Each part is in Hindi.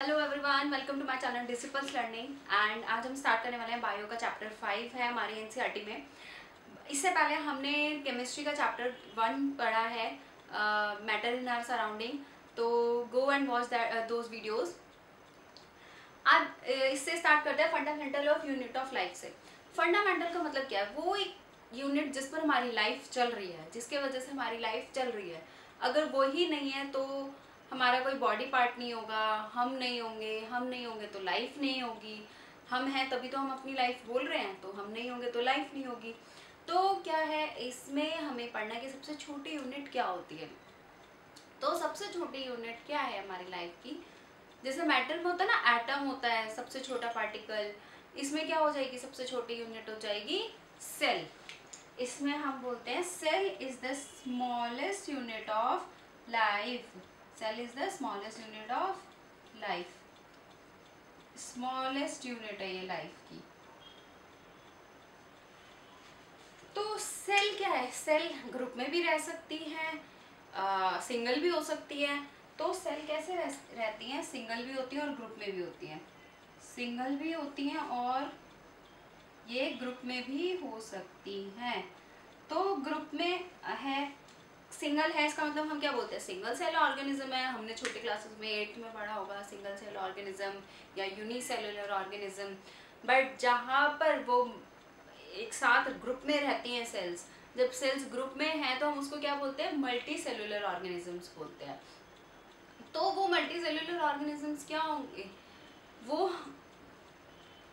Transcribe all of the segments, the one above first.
Hello everyone, welcome to my channel disciples learning. And आज हम स्टार्ट करने वाले हैं बायो का चैप्टर 5 है हमारे एनसीईआरटी में। इससे पहले हमने केमिस्ट्री का चैप्टर 1 पढ़ा है, मैटर इन आवर सराउंडिंग। तो go and watch those videos. आज इससे स्टार्ट करते हैं fundamental of unit of life से। फंडामेंटल का मतलब क्या है? वो एक यूनिट जिस पर हमारी लाइफ चल रही है, जिसके वजह से हमारी लाइफ चल रही है। अगर वो ही नहीं है तो हमारा कोई बॉडी पार्ट नहीं होगा, हम नहीं होंगे तो लाइफ नहीं होगी। हम हैं तभी तो हम अपनी लाइफ बोल रहे हैं, तो हम नहीं होंगे तो लाइफ नहीं होगी। तो क्या है इसमें हमें पढ़ना है कि सबसे छोटी यूनिट क्या होती है। तो सबसे छोटी यूनिट क्या है हमारी लाइफ की? जैसे मैटर में होता है ना, एटम होता है सबसे छोटा पार्टिकल। इसमें क्या हो जाएगी? सबसे छोटी यूनिट हो जाएगी सेल। इसमें हम बोलते हैं cell is the smallest unit of life. Cell is the smallest unit of life. Smallest unit है ये लाइफ की। तो सेल क्या है? सेल ग्रुप में भी रह सकती है, सिंगल भी हो सकती है। तो सेल कैसे रहती हैं? सिंगल भी होती है और ग्रुप में भी होती है। सिंगल भी होती हैं और ये ग्रुप में भी हो सकती हैं। तो ग्रुप में है, सिंगल है, इसका मतलब हम क्या बोलते हैं? सिंगल सेल ऑर्गेनिज्म है। हमने छोटे क्लासेस में 8th में पढ़ा होगा सिंगल सेल ऑर्गेनिज्म या यूनिसेलुलर ऑर्गेनिज्म। बट जहाँ पर वो एक साथ ग्रुप में रहती हैं सेल्स, जब सेल्स ग्रुप में हैं तो हम उसको क्या बोलते हैं? मल्टी सेलुलर ऑर्गेनिजम्स बोलते हैं। तो वो मल्टी सेलुलर ऑर्गेनिजम्स क्या होंगे? वो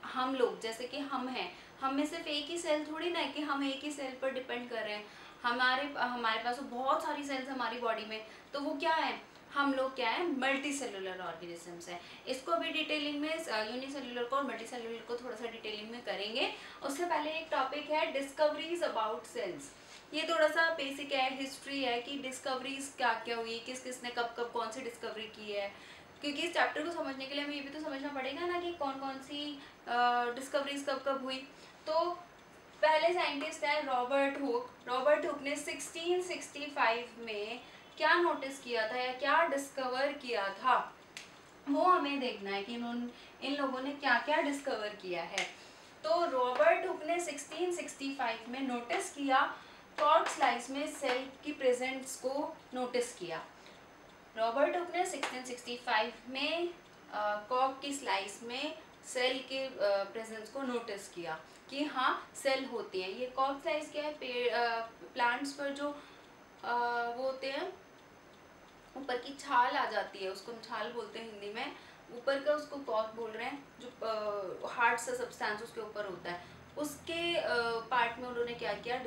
हम लोग, जैसे कि हम हैं, हम में सिर्फ एक ही सेल थोड़ी ना है कि हम एक ही सेल पर डिपेंड कर रहे हैं। हमारे पास तो बहुत सारी सेल्स हमारी बॉडी में। तो वो क्या है? हम लोग क्या है? मल्टी सेलुलर ऑर्गेनिजम्स है। इसको अभी डिटेलिंग में यूनिसेलुलर को और मल्टी सेलुलर को थोड़ा सा डिटेलिंग में करेंगे। उससे पहले एक टॉपिक है डिस्कवरीज अबाउट सेल्स। ये थोड़ा सा बेसिक है, हिस्ट्री है कि डिस्कवरीज क्या क्या हुई, किस किसने कब कब कौन सी डिस्कवरी की है। क्योंकि इस चैप्टर को समझने के लिए हमें ये भी तो समझना पड़ेगा ना कि कौन कौन सी डिस्कवरीज कब कब हुई। तो पहले साइंटिस्ट है रॉबर्ट हुक। रॉबर्ट हुक ने 1665 में क्या नोटिस किया था या क्या डिस्कवर किया था, वो हमें देखना है कि इन लोगों ने क्या क्या डिस्कवर किया है। तो रॉबर्ट हुक ने 1665 में नोटिस किया, कॉर्क स्लाइस में सेल की प्रेजेंस को नोटिस किया। रॉबर्ट हुक ने 1665 में कॉर्क की स्लाइस में सेल के प्रेजेंस को नोटिस किया कि हाँ सेल होती हैं। ये कॉर्क स्लाइस क्या है? प्लांट्स पर जो वो होते हैं, ऊपर की छाल आ जाती है, उसको हम छाल बोलते हैं हिंदी में। ऊपर का उसको कॉर्क बोल रहे हैं, जो हार्ड सा सब्सटेंस उसके ऊपर होता है। उसके पार्ट में उन्होंने क्या किया?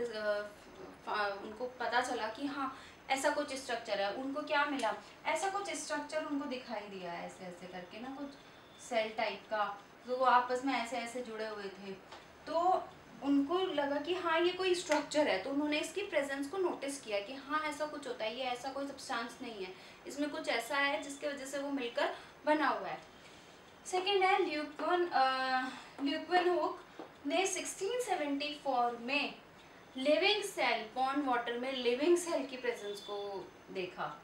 उनको पता चला कि हाँ ऐसा कुछ स्ट्रक्चर है। उनको क्या मिला? ऐसा कुछ स्ट्रक्चर उनको दिखाई दिया ऐसे ऐसे करके ना, कुछ सेल टाइप का, तो वो आपस में ऐसे ऐसे जुड़े हुए थे। तो उनको लगा कि हाँ ये कोई स्ट्रक्चर है। तो उन्होंने इसकी प्रेजेंस को नोटिस किया कि हाँ ऐसा कुछ होता है, ये ऐसा कोई सब्सटेंस नहीं है, इसमें कुछ ऐसा है जिसकी वजह से वो मिलकर बना हुआ है। सेकेंड है ल्यूक्वन हुक ने 1674 में लिविंग सेल, पॉन्ड वाटर में लिविंग सेल की प्रेजेंस को देखा।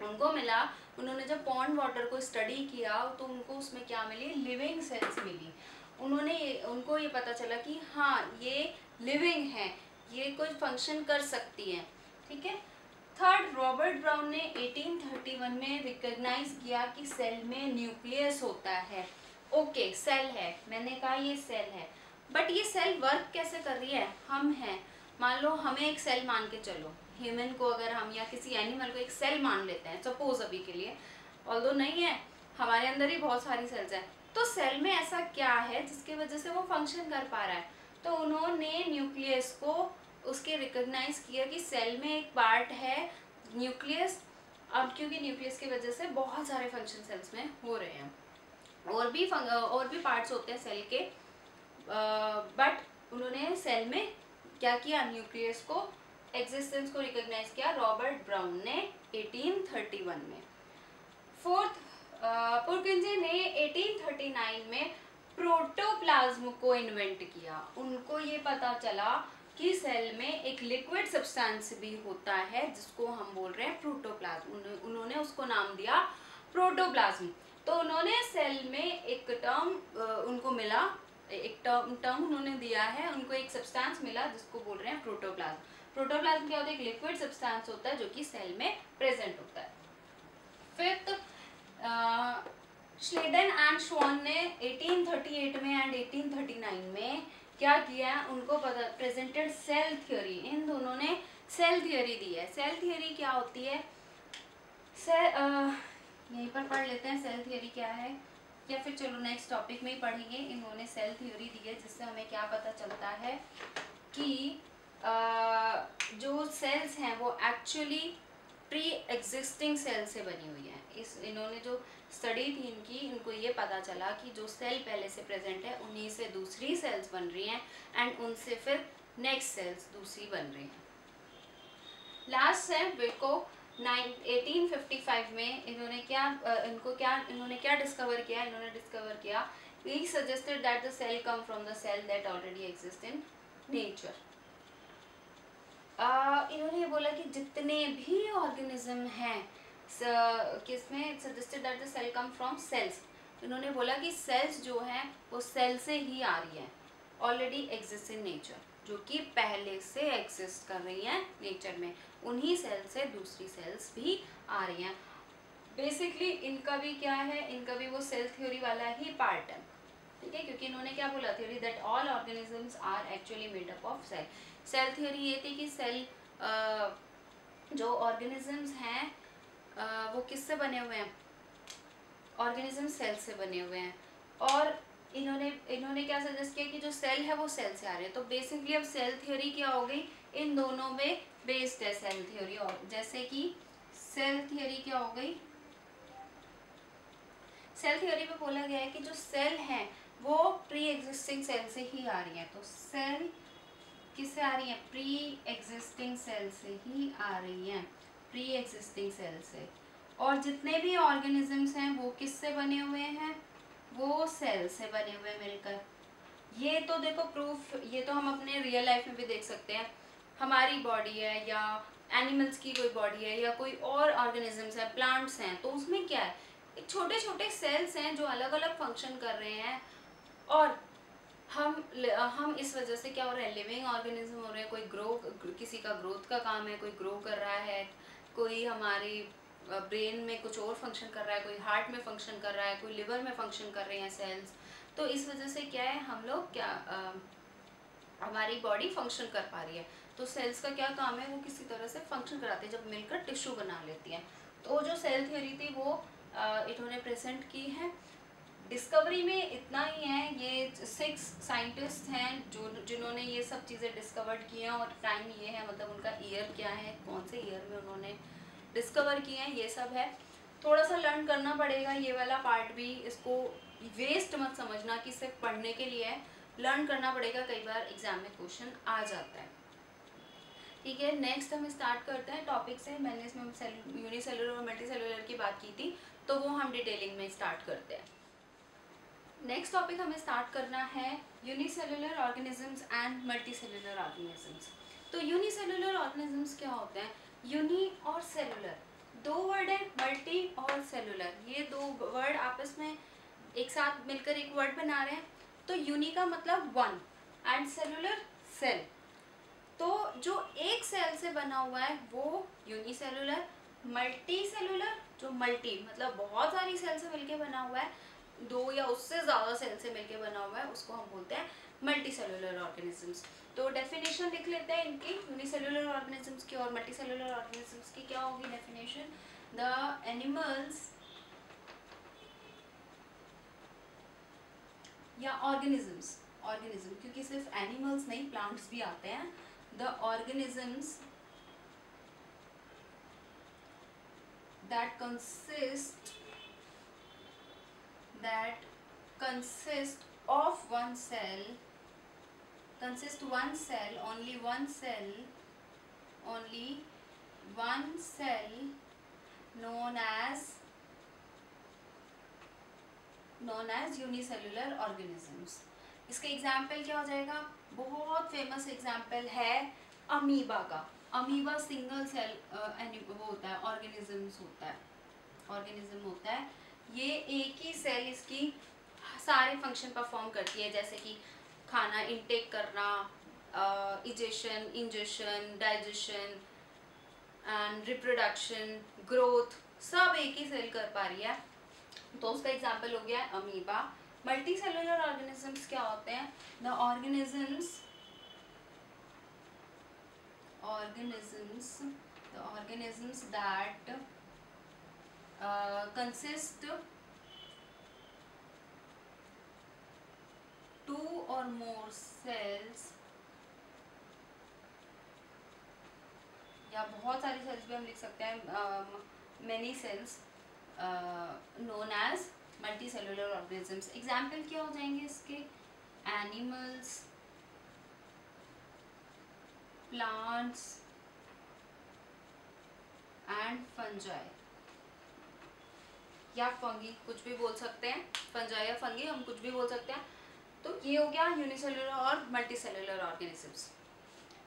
उनको मिला, उन्होंने जब पॉन्ड वाटर को स्टडी किया तो उनको उसमें क्या मिली? लिविंग सेल्स मिली। उनको ये पता चला कि हाँ ये लिविंग है, ये कोई फंक्शन कर सकती है। ठीक है। थर्ड, रॉबर्ट ब्राउन ने 1831 में रिकॉग्नाइज किया कि सेल में न्यूक्लियस होता है। ओके सेल है, मैंने कहा ये सेल है, बट ये सेल वर्क कैसे कर रही है? हम हैं, मान लो हमें एक सेल मान के चलो, ह्यूमन को अगर हम या किसी एनिमल को एक सेल मान लेते हैं सपोज अभी के लिए, ऑल्दो नहीं है, हमारे अंदर ही बहुत सारी सेल्स हैं। तो सेल में ऐसा क्या है जिसकी वजह से वो फंक्शन कर पा रहा है? तो उन्होंने न्यूक्लियस को उसके रिकॉग्नाइज किया कि सेल में एक पार्ट है न्यूक्लियस। अब क्योंकि न्यूक्लियस की वजह से बहुत सारे फंक्शन सेल्स में हो रहे हैं, और भी पार्ट्स होते हैं सेल के, बट उन्होंने सेल में क्या किया? न्यूक्लियस को एग्जिस्टेंस को रिकॉग्नाइज किया रॉबर्ट ब्राउन ने 1831 में। फोर्थ, पुरकिंजे ने 1839 में प्रोटोप्लाज्म को इन्वेंट किया। उनको ये पता चला कि सेल में एक लिक्विड सब्सटेंस भी होता है जिसको हम बोल रहे हैं प्रोटोप्लाज्म। उन्होंने उसको नाम दिया प्रोटोप्लाज्म। तो उन्होंने सेल में एक टर्म उनको मिला, एक टर्म उन्होंने दिया है, उनको एक सब्सटेंस मिला जिसको बोल रहे हैं प्रोटोप्लाज्म। प्रोटोप्लाज्म क्या होता है? एक लिक्विड सब्सटेंस होता है जो कि सेल में प्रेजेंट होता है। फिफ्थ, श्लेडन एंड श्वान ने 1838 में एंड 1839 में क्या किया? उनको प्रेजेंटेड सेल थ्योरी। इन दोनों ने सेल थ्योरी दी है। सेल थ्योरी क्या होती है? यहीं पर पढ़ लेते हैं सेल थ्योरी क्या है, या फिर चलो नेक्स्ट टॉपिक में ही पढ़ेंगे। इन्होंने सेल थ्योरी दी है जिससे हमें क्या पता चलता है कि जो सेल्स हैं वो एक्चुअली प्री एग्जिस्टिंग सेल से बनी हुई है। इन्होंने जो स्टडी थी इनकी, इनको ये पता चला कि जो सेल पहले से प्रेजेंट है उन्हीं से दूसरी सेल्स बन रही हैं एंड उनसे फिर नेक्स्ट सेल्स दूसरी बन रही हैं। लास्ट है विको 1855 में इन्होंने क्या डिस्कवर किया? इन्होंने डिस्कवर किया, he suggested that the cell come from the cell that already exist in nature। इन्होंने ये बोला कि जितने भी ऑर्गेनिज्म हैं किसमें suggested that the cell come from cells. इन्होंने बोला कि सेल्स जो हैं वो सेल से ही आ रही हैं, ऑलरेडी एग्जिस्ट इन नेचर, जो कि पहले से एग्जिस्ट कर रही हैं नेचर में, उन्हीं सेल से दूसरी सेल्स भी आ रही हैं। बेसिकली इनका भी क्या है? इनका भी वो सेल थ्योरी वाला ही पार्ट है, ठीक है, क्योंकि इन्होंने क्या बोला? Theory that all organisms are actually made up of cell. Cell theory ये थी कि सेल जो ऑर्गेनिजम्स हैं वो किससे बने हुए हैं? ऑर्गेनिज्म सेल से बने हुए हैं। और इन्होंने क्या सजेस्ट किया कि जो सेल है वो सेल से आ रहे हैं। तो बेसिकली अब सेल थ्योरी क्या हो गई? इन दोनों में बेस्ड है सेल थ्योरी। और जैसे कि सेल थ्योरी क्या हो गई? सेल थ्योरी में बोला गया है कि जो सेल है वो प्री एग्जिस्टिंग सेल से ही आ रही है। तो सेल किससे आ रही है? प्री एग्जिस्टिंग सेल से ही आ रही है, प्री एग्जिस्टिंग सेल से। और जितने भी ऑर्गेनिजम्स हैं वो किससे बने हुए हैं? वो सेल से बने हुए मिलकर। ये तो देखो प्रूफ, ये तो हम अपने रियल लाइफ में भी देख सकते हैं। हमारी बॉडी है या एनिमल्स की कोई बॉडी है या कोई और ऑर्गेनिजम्स है, प्लांट्स हैं, तो उसमें क्या है? छोटे छोटे सेल्स हैं जो अलग अलग फंक्शन कर रहे हैं। और हम इस वजह से क्या हो रहा है? लिविंग ऑर्गेनिज्म हो रहे हैं। कोई किसी का ग्रोथ का काम है, कोई ग्रो कर रहा है, कोई हमारी ब्रेन में कुछ और फंक्शन कर रहा है, कोई हार्ट में फंक्शन कर रहा है, कोई लिवर में फंक्शन कर रहे हैं सेल्स। तो इस वजह से क्या है? हम लोग हमारी बॉडी फंक्शन कर पा रही है। तो सेल्स का क्या काम है? वो किसी तरह से फंक्शन कराते हैं जब मिलकर टिश्यू बना लेती हैं। तो जो सेल थ्योरी थी वो इन्होंने प्रेजेंट की है। डिस्कवरी में इतना ही है। ये 6 साइंटिस्ट हैं जिन्होंने ये सब चीज़ें डिस्कवर्ड की हैं। और टाइम ये है, मतलब उनका ईयर क्या है, कौन से ईयर में उन्होंने डिस्कवर किए हैं, ये सब है। थोड़ा सा लर्न करना पड़ेगा ये वाला पार्ट भी। इसको वेस्ट मत समझना कि सिर्फ पढ़ने के लिए है, लर्न करना पड़ेगा। कई बार एग्जाम में क्वेश्चन आ जाता है, ठीक है। नेक्स्ट हम स्टार्ट करते हैं टॉपिक से। मैंने इसमें यूनिसेलुलर और मल्टीसेलुलर की बात की थी, तो वो हम डिटेलिंग में स्टार्ट करते हैं। नेक्स्ट टॉपिक हमें स्टार्ट करना है unicellular organisms and multicellular organisms. तो यूनिसेलुलर ऑर्गेनिजम्स क्या होते हैं? यूनी और सेलुलर दो वर्ड है, मल्टी और सेलुलर, ये दो वर्ड आपस में एक साथ मिलकर एक वर्ड बना रहे हैं। तो यूनी का मतलब वन एंड सेलुलर सेल। तो जो एक सेल से बना हुआ है वो यूनिसेलुलर। मल्टी सेलुलर जो मल्टी मतलब बहुत सारी सेल से मिलके बना हुआ है, दो या उससे ज़्यादा सेल से मिलके बना हुआ है, उसको हम बोलते हैं मल्टी सेलुलर ऑर्गेनिजम्स। तो डेफिनेशन लिख लेते हैं इनकी, यूनिसेलुलर ऑर्गेनिजम्स की और मल्टी सेलुलर ऑर्गेनिजम्स की। क्या होगी डेफिनेशन? द एनिमल्स या ऑर्गेनिजम्स, ऑर्गेनिज्म क्योंकि सिर्फ एनिमल्स नहीं प्लांट्स भी आते हैं। The organisms that consist of one cell, only one cell known as unicellular organisms। इसके एग्जाम्पल क्या हो जाएगा? बहुत फेमस एग्जाम्पल है अमीबा का। अमीबा सिंगल सेल वो होता है, ऑर्गेनिज्म होता है। ये एक ही सेल इसकी सारे फंक्शन परफॉर्म करती है, जैसे कि खाना इनटेक करना, egestion, ingestion, digestion and reproduction, growth, सब एक ही सेल कर पा रही है। तो उसका एग्जाम्पल हो गया अमीबा। मल्टी सेलुलर ऑर्गेनिजम्स क्या होते हैं? The organisms that consist two or more cells, या बहुत सारी सेल्स भी हम लिख सकते हैं, many cells, known as multicellular organisms. Example क्या हो जाएंगे इसके? एनिमल्स, प्लांट्स एंड फंजाई, या फंगी, कुछ भी बोल सकते हैं, फंजाई या फंगी हम कुछ भी बोल सकते हैं। तो ये हो गया यूनिसेलुलर और मल्टी सेलुलर ऑर्गेनिजम्स।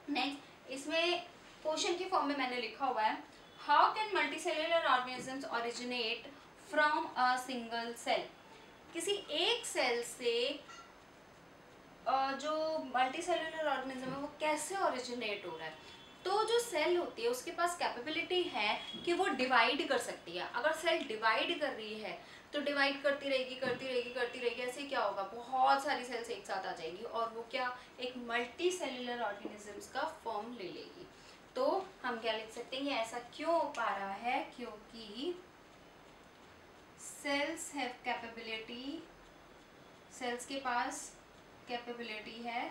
नेक्स्ट, इसमें क्वेश्चन की फॉर्म में मैंने लिखा हुआ है, how can multicellular organisms originate from a single cell? किसी एक सेल से जो मल्टी सेलुलर ऑर्गेनिज्म है वो कैसे ओरिजिनेट हो रहा है? तो जो सेल होती है उसके पास कैपेबिलिटी है कि वो डिवाइड कर सकती है। अगर सेल डिवाइड कर रही है तो डिवाइड करती रहेगी करती रहेगी करती रहेगी, ऐसे क्या होगा, बहुत सारी सेल्स एक साथ आ जाएगी और वो क्या, एक मल्टी सेलुलर ऑर्गेनिजम्स का फॉर्म ले लेगी। तो हम क्या लिख सकते हैं, ये ऐसा क्यों हो पा रहा है? क्योंकि सेल्स हैव कैपेबिलिटी, सेल्स के पास कैपेबिलिटी है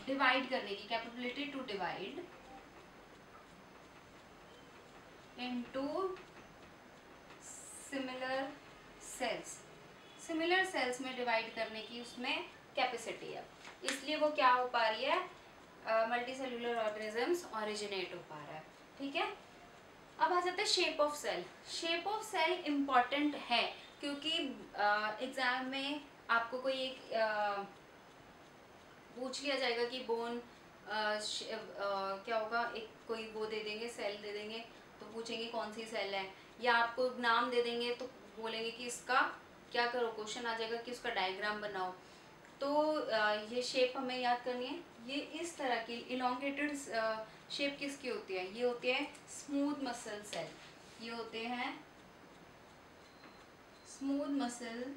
डिवाइड करने की, capability to divide into similar cells, similar cells में डिवाइड करने की उसमें कैपेसिटी है, इसलिए वो क्या हो पा रही है, मल्टी सेलुलर ऑर्गेनिजम्स ओरिजिनेट हो पा रहा है। ठीक है, अब आ जाते हैं shape of cell. Shape of cell important है क्योंकि एग्जाम में आपको कोई एक पूछ लिया जाएगा कि बोन क्या होगा, एक कोई वो दे देंगे, सेल दे देंगे, तो पूछेंगे कौन सी सेल है, या आपको नाम दे देंगे तो बोलेंगे कि इसका क्या करो, क्वेश्चन आ जाएगा कि उसका डायग्राम बनाओ। तो ये शेप हमें याद करनी है। ये इस तरह की इलोंगेटेड शेप किसकी होती है? ये होती है स्मूथ मसल सेल, ये होते हैं स्मूथ मसल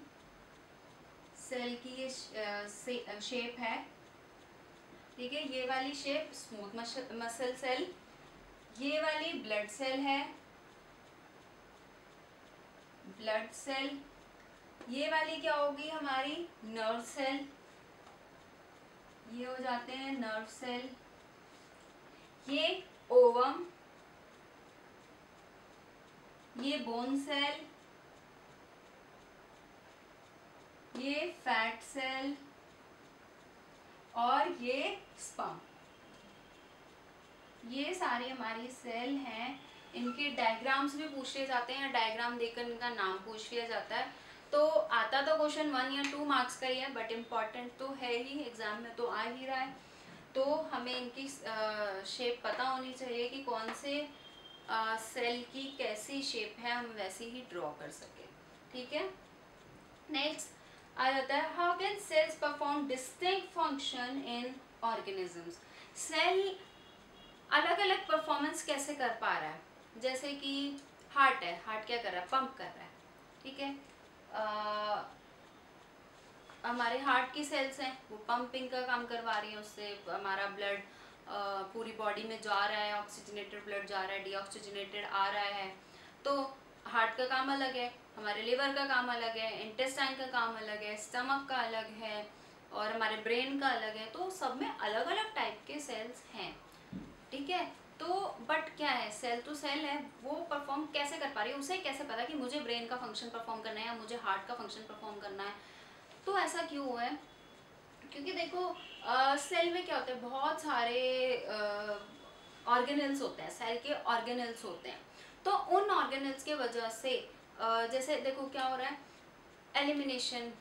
सेल की ये शेप है। ठीक है, ये वाली शेप स्मूथ मसल सेल, ये वाली ब्लड सेल है, ब्लड सेल, ये वाली क्या होगी हमारी, नर्व सेल, ये हो जाते हैं नर्व सेल, ये ओवम, ये बोन सेल, ये फैट सेल और ये स्पर्म, ये सारी हमारी सेल हैं। इनके डायग्राम्स भी पूछ लिए जाते हैं, डायग्राम देखकर इनका नाम पूछ लिया जाता है। तो आता तो क्वेश्चन 1 या 2 मार्क्स का ही है, बट इम्पॉर्टेंट तो है ही, एग्जाम में तो आ ही रहा है। तो हमें इनकी शेप पता होनी चाहिए कि कौन से सेल की कैसी शेप है, हम वैसे ही ड्रॉ कर सकें। ठीक है, नेक्स्ट आ जाता है, how can cells perform distinct function in organisms? Cell अलग अलग परफॉर्मेंस कैसे कर पा रहा है? जैसे कि हार्ट है, हार्ट क्या कर रहा है, पंप कर रहा है। ठीक है, हमारे हार्ट की सेल्स हैं, वो पंपिंग का काम करवा रही है, उससे हमारा ब्लड पूरी बॉडी में जा रहा है, ऑक्सीजनेटेड ब्लड जा रहा है, डीऑक्सीजनेटेड आ रहा है। तो हार्ट का काम अलग है, हमारे लिवर का काम अलग है, इंटेस्टाइन का काम अलग है, स्टमक का अलग है और हमारे ब्रेन का अलग है। तो सब में अलग अलग टाइप के सेल्स हैं। ठीक है, तो बट क्या है, सेल तो सेल है, वो परफॉर्म कैसे कर पा रही है, उसे कैसे पता कि मुझे ब्रेन का फंक्शन परफॉर्म करना है या मुझे हार्ट का फंक्शन परफॉर्म करना है? तो ऐसा क्यों हुआ है? क्योंकि देखो सेल में क्या होता है, बहुत सारे ऑर्गेनेल्स होते हैं, सेल के ऑर्गेनेल्स होते हैं। तो उन ऑर्गेनेल्स के वजह से जैसे देखो क्या हो रहा है, एलिमिनेशन,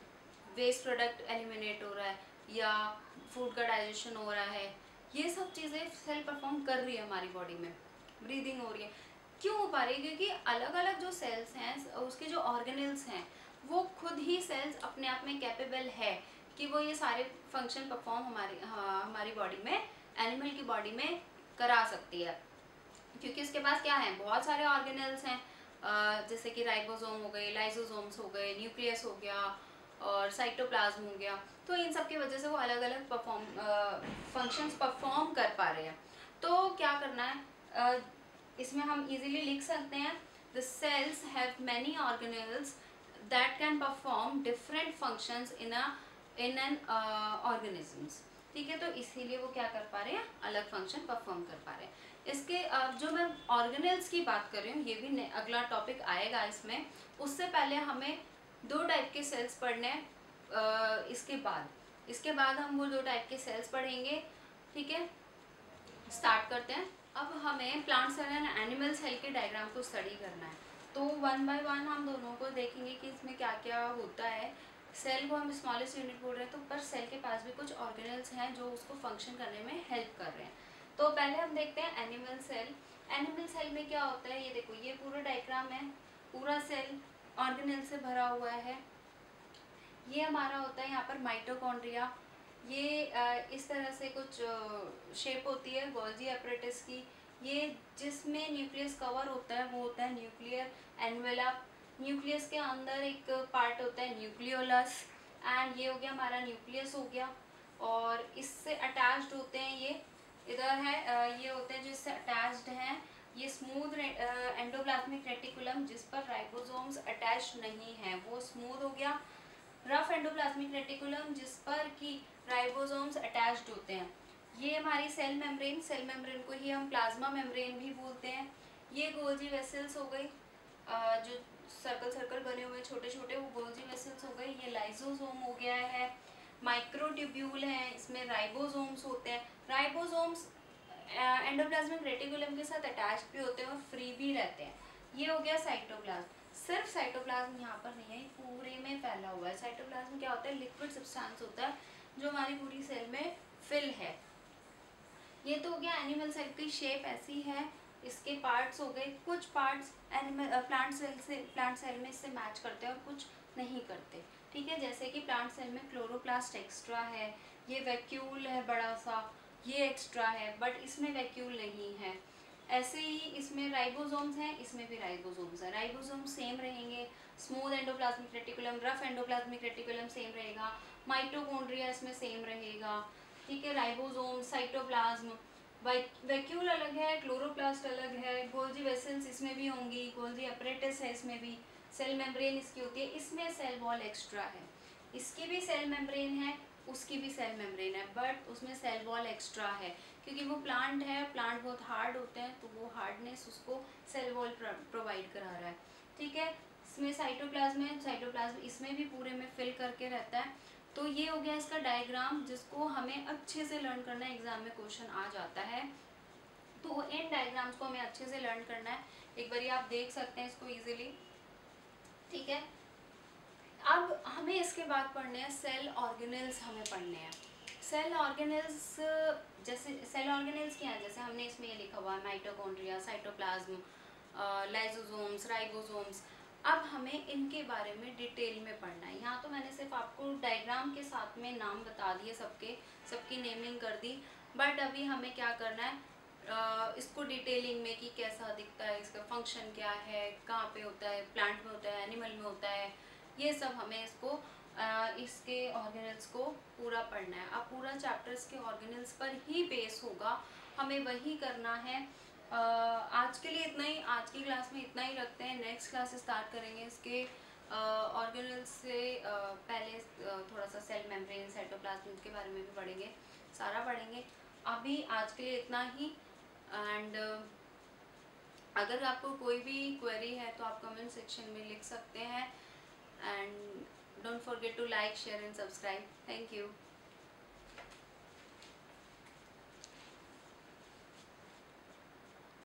वेस्ट प्रोडक्ट एलिमिनेट हो रहा है या फूड का डाइजेशन हो रहा है, ये सब चीज़ें सेल परफॉर्म कर रही है हमारी बॉडी में, ब्रीदिंग हो रही है। क्यों हो पा रही है? क्योंकि अलग अलग जो सेल्स हैं, उसके जो ऑर्गेनल्स हैं, वो खुद ही सेल्स अपने आप में कैपेबल है कि वो ये सारे फंक्शन परफॉर्म हमारी बॉडी में, एनिमल की बॉडी में करा सकती है। क्योंकि उसके पास क्या है, बहुत सारे ऑर्गेनल्स हैं, जैसे कि राइबोसोम हो गए, लाइसोसोम्स हो गए, न्यूक्लियस हो गया और साइटोप्लाज्म हो गया। तो इन सब की वजह से वो अलग अलग फंक्शंस परफॉर्म कर पा रहे हैं। तो क्या करना है, इसमें हम इजीली लिख सकते हैं, the cells have many organelles that can perform different functions in an organisms. ठीक है, तो इसीलिए वो क्या कर पा रहे हैं, अलग फंक्शन परफॉर्म कर पा रहे हैं। इसके जो मैं ऑर्गेनल्स की बात कर रही हूँ, ये भी अगला टॉपिक आएगा इसमें। उससे पहले हमें 2 टाइप के सेल्स पढ़ने हैं। इसके बाद हम वो 2 टाइप के सेल्स पढ़ेंगे। ठीक है, स्टार्ट करते हैं। अब हमें plant cell and animal cell के डायग्राम को स्टडी करना है, तो 1 बाय 1 हम दोनों को देखेंगे कि इसमें क्या क्या होता है। सेल को हम स्मॉलेस्ट यूनिट बोल रहे हैं, तो पर सेल के पास भी कुछ ऑर्गेनल्स हैं जो उसको फंक्शन करने में हेल्प कर रहे हैं। तो पहले हम देखते हैं एनिमल सेल। एनिमल सेल में क्या होता है, ये देखो, ये पूरा डायग्राम है, पूरा सेल ऑर्गेनल से भरा हुआ है। ये हमारा होता है यहाँ पर माइटोकॉन्ड्रिया। ये इस तरह से कुछ शेप होती है गोल्जी एपरेटिस की। ये जिसमें न्यूक्लियस कवर होता है वो होता है न्यूक्लियर एनवेलप। न्यूक्लियस के अंदर एक पार्ट होता है न्यूक्लियोलस, एंड ये हो गया हमारा न्यूक्लियस हो गया। और इससे अटैच्ड होते हैं, ये इधर है, ये होते हैं जो इससे अटैच्ड हैं, ये स्मूथ एंडोप्लाज्मिक रेटिकुलम जिस पर राइबोसोम्स अटैच नहीं है, वो स्मूथ हो गया। रफ एंडोप्लाज्मिक रेटिकुलम जिस पर कि राइबोसोम्स अटैच्ड होते हैं, ये हमारी सेल मेम्ब्रेन को ही हम प्लाज्मा मेम्ब्रेन भी बोलते हैं। ये गोल्जी वेसल्स हो गई, जो सर्कल सर्कल बने हुए छोटे छोटे, वो गोल्जी वेसल्स हो गई। ये लाइसोसोम हो गया है। माइक्रोट्यूब्यूल हैं, इसमें राइबोसोम्स होते हैं। राइबोसोम्स एंडोप्लाज्मिक रेटिकुलम के साथ अटैच्ड भी होते हैं और फ्री भी रहते हैं। ये हो गया साइटोप्लाज्म। सिर्फ साइटोप्लाज्म यहाँ पर नहीं है, पूरे में फैला हुआ है। साइटोप्लाज्म क्या होता है, लिक्विड सब्सटेंस होता है जो हमारी पूरी सेल में फिल है। ये तो हो गया एनिमल सेल की शेप ऐसी है, इसके पार्ट्स हो गए। कुछ पार्ट्स प्लांट सेल में इससे मैच करते हैं और कुछ नहीं करते। ठीक है, जैसे कि प्लांट सेल में क्लोरोप्लास्ट एक्स्ट्रा है, ये वैक्यूल है बड़ा सा, ये एक्स्ट्रा है, बट इसमें वैक्यूल नहीं है। ऐसे ही इसमें राइबोसोम्स हैं, इसमें भी राइबोसोम्स हैं। राइबोसोम सेम रहेंगे, smooth endoplasmic reticulum, rough endoplasmic reticulum same रहेगा, माइटोकॉन्ड्रिया इसमें सेम रहेगा। ठीक है, राइबोसोम, साइटोप्लाज्म, वैक्यूल अलग है, क्लोरोप्लास्ट अलग है, गोल्जी वेसल्स इसमें भी होंगी, गोल्जी अपरेटस है इसमें भी, सेल मेम्ब्रेन इसकी होती है, इसमें सेल वॉल एक्स्ट्रा है, इसकी भी सेल मेम्ब्रेन है, उसकी भी सेल मेम्ब्रेन है, बट उसमें सेल वॉल एक्स्ट्रा है क्योंकि वो प्लांट है, प्लांट बहुत हार्ड होते हैं, तो वो हार्डनेस उसको सेल वॉल प्रोवाइड करा रहा है। ठीक है, इसमें साइटोप्लाज्म है, साइटोप्लाज्म इसमें भी पूरे में फिल करके रहता है। तो ये हो गया इसका डायग्राम, जिसको हमें अच्छे से लर्न करना है, एग्जाम में क्वेश्चन आ जाता है। तो इन डायग्राम्स को हमें अच्छे से लर्न करना है, एक बार आप देख सकते हैं इसको इजीली। ठीक है, अब हमें इसके बाद पढ़ने हैं सेल ऑर्गेनल्स, हमें पढ़ने हैं सेल ऑर्गेनल्स। जैसे सेल ऑर्गेनल्स क्या है, जैसे हमने इसमें ये लिखा हुआ है माइटोकॉन्ड्रिया, साइटोप्लाज्म, लाइसोसोम्स, राइबोसोम्स। अब हमें इनके बारे में डिटेल में पढ़ना है। यहाँ तो मैंने सिर्फ आपको डायग्राम के साथ में नाम बता दिए, सबकी नेमिंग कर दी, बट अभी हमें क्या करना है, इसको डिटेलिंग में कि कैसा दिखता है, इसका फंक्शन क्या है, कहाँ पे होता है, प्लांट में होता है, एनिमल में होता है, ये सब हमें इसके ऑर्गेनल्स को पूरा पढ़ना है। अब पूरा चैप्टर इसके ऑर्गेनल्स पर ही बेस होगा, हमें वही करना है। आज के लिए इतना ही, आज की क्लास में इतना ही रखते हैं। नेक्स्ट क्लास स्टार्ट करेंगे इसके ऑर्गेनल्स से पहले थोड़ा सा सेल मेम्ब्रेन, साइटोप्लाज्म के बारे में भी पढ़ेंगे, सारा पढ़ेंगे। अभी आज के लिए इतना ही। एंड अगर आपको कोई भी क्वेरी है तो आप कमेंट सेक्शन में लिख सकते हैं। And don't forget to like, share and subscribe. Thank you.